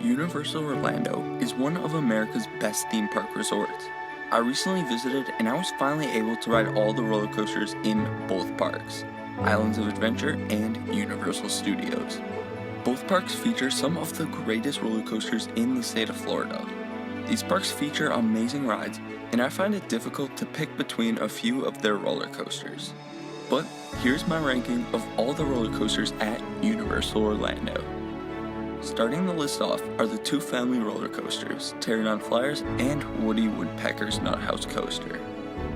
Universal Orlando is one of America's best theme park resorts. I recently visited and I was finally able to ride all the roller coasters in both parks, Islands of Adventure and Universal Studios. Both parks feature some of the greatest roller coasters in the state of Florida. These parks feature amazing rides, and I find it difficult to pick between a few of their roller coasters. But here's my ranking of all the roller coasters at Universal Orlando. Starting the list off are the two family roller coasters, Pterodon Flyers and Woody Woodpecker's Nut House Coaster.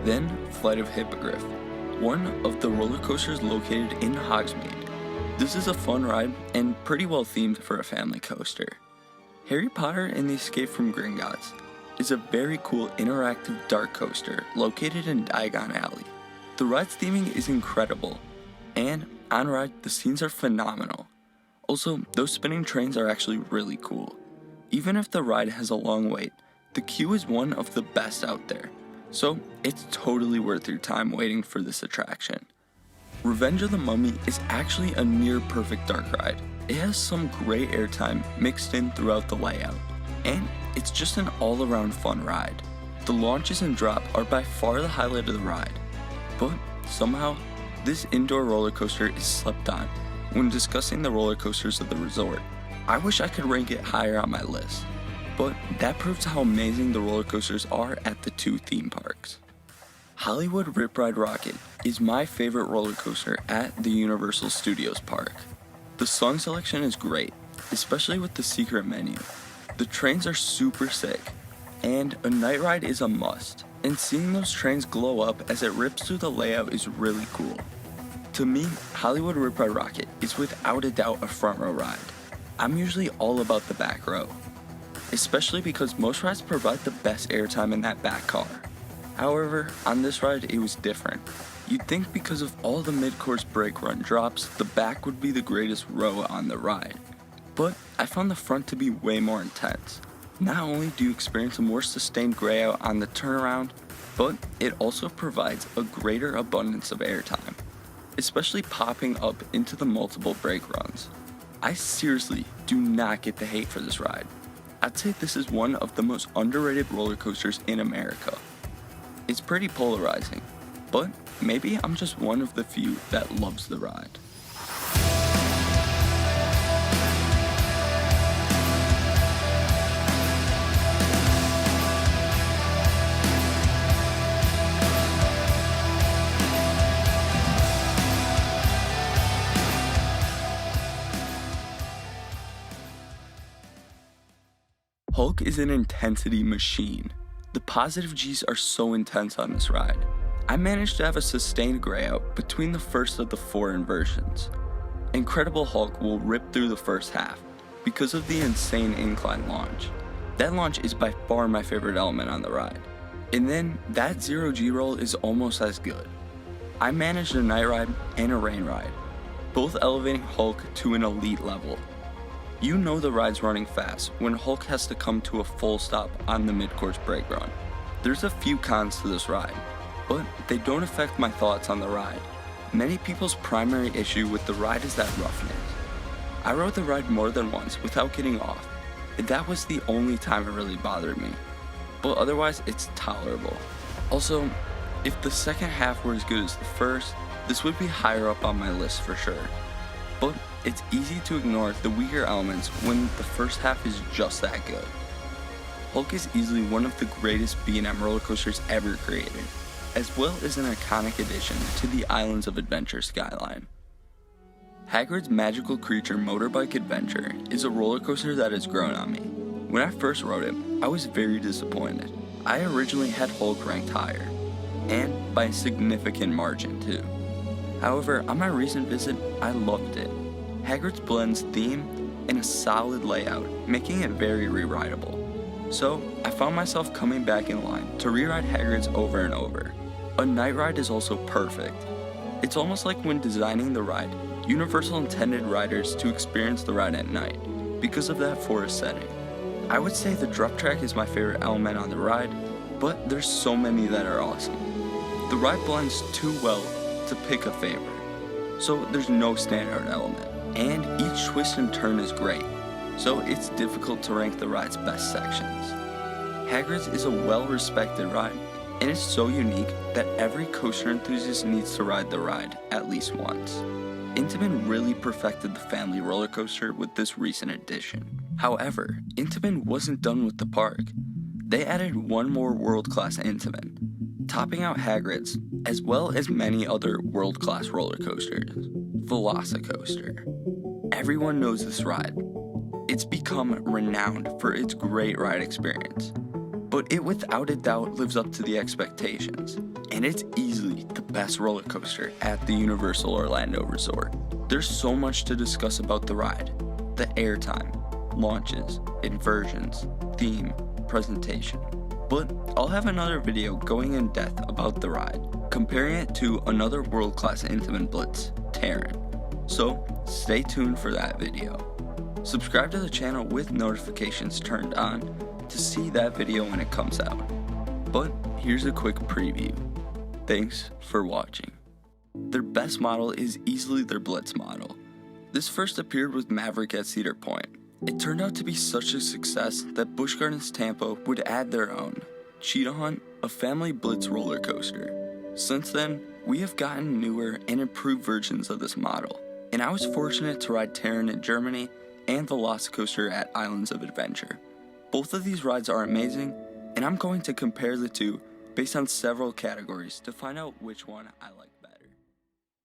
Then, Flight of Hippogriff, one of the roller coasters located in Hogsmeade. This is a fun ride and pretty well themed for a family coaster. Harry Potter and the Escape from Gringotts is a very cool interactive dark coaster located in Diagon Alley. The ride's theming is incredible, and on ride the scenes are phenomenal. Also, those spinning trains are actually really cool. Even if the ride has a long wait, the queue is one of the best out there, so it's totally worth your time waiting for this attraction. Revenge of the Mummy is actually a near perfect dark ride. It has some great airtime mixed in throughout the layout, and it's just an all-around fun ride. The launches and drop are by far the highlight of the ride, but somehow this indoor roller coaster is slept on when discussing the roller coasters of the resort. I wish I could rank it higher on my list, but that proves how amazing the roller coasters are at the two theme parks. Hollywood Rip Ride Rockit is my favorite roller coaster at the Universal Studios park. The song selection is great, especially with the secret menu. The trains are super sick, and a night ride is a must, and seeing those trains glow up as it rips through the layout is really cool. To me, Hollywood Rip Ride Rockit is without a doubt a front row ride. I'm usually all about the back row, especially because most rides provide the best airtime in that back car. However, on this ride it was different. You'd think because of all the mid-course brake run drops, the back would be the greatest row on the ride. But I found the front to be way more intense. Not only do you experience a more sustained gray out on the turnaround, but it also provides a greater abundance of airtime, especially popping up into the multiple brake runs. I seriously do not get the hate for this ride. I'd say this is one of the most underrated roller coasters in America. It's pretty polarizing, but maybe I'm just one of the few that loves the ride. Hulk is an intensity machine. The positive G's are so intense on this ride. I managed to have a sustained gray out between the first of the 4 inversions. Incredible Hulk will rip through the first half because of the insane incline launch. That launch is by far my favorite element on the ride. And then that 0G roll is almost as good. I managed a night ride and a rain ride, both elevating Hulk to an elite level. You know the ride's running fast when Hulk has to come to a full stop on the mid-course brake run. There's a few cons to this ride, but they don't affect my thoughts on the ride. Many people's primary issue with the ride is that roughness. I rode the ride more than once without getting off, and that was the only time it really bothered me. But otherwise, it's tolerable. Also, if the second half were as good as the first, this would be higher up on my list for sure. But it's easy to ignore the weaker elements when the first half is just that good. Hulk is easily one of the greatest B&M roller coasters ever created, as well as an iconic addition to the Islands of Adventure skyline. Hagrid's Magical Creature Motorbike Adventure is a roller coaster that has grown on me. When I first rode it, I was very disappointed. I originally had Hulk ranked higher, and by a significant margin too. However, on my recent visit, I loved it. Hagrid's blends theme and a solid layout, making it very re-rideable. So, I found myself coming back in line to re-ride Hagrid's over and over. A night ride is also perfect. It's almost like when designing the ride, Universal intended riders to experience the ride at night because of that forest setting. I would say the drop track is my favorite element on the ride, but there's so many that are awesome. The ride blends too well to pick a favorite, so there's no standout element, and each twist and turn is great. so it's difficult to rank the ride's best sections. Hagrid's is a well-respected ride, and it's so unique that every coaster enthusiast needs to ride the ride at least once. Intamin really perfected the family roller coaster with this recent addition. However, Intamin wasn't done with the park. They added one more world-class Intamin, topping out Hagrid's, as well as many other world-class roller coasters. Velocicoaster. Everyone knows this ride. It's become renowned for its great ride experience, but it without a doubt lives up to the expectations, and it's easily the best roller coaster at the Universal Orlando Resort. There's so much to discuss about the ride: the airtime, launches, inversions, theme, presentation. But I'll have another video going in depth about the ride, comparing it to another world-class Intamin Blitz, Terran. So stay tuned for that video. Subscribe to the channel with notifications turned on to see that video when it comes out. But here's a quick preview. Thanks for watching. Their best model is easily their Blitz model. This first appeared with Maverick at Cedar Point. It turned out to be such a success that Busch Gardens Tampa would add their own, Cheetah Hunt, a family Blitz roller coaster. Since then, we have gotten newer and improved versions of this model, and I was fortunate to ride Terran in Germany and Velocicoaster at Islands of Adventure. Both of these rides are amazing, and I'm going to compare the two based on several categories to find out which one I like.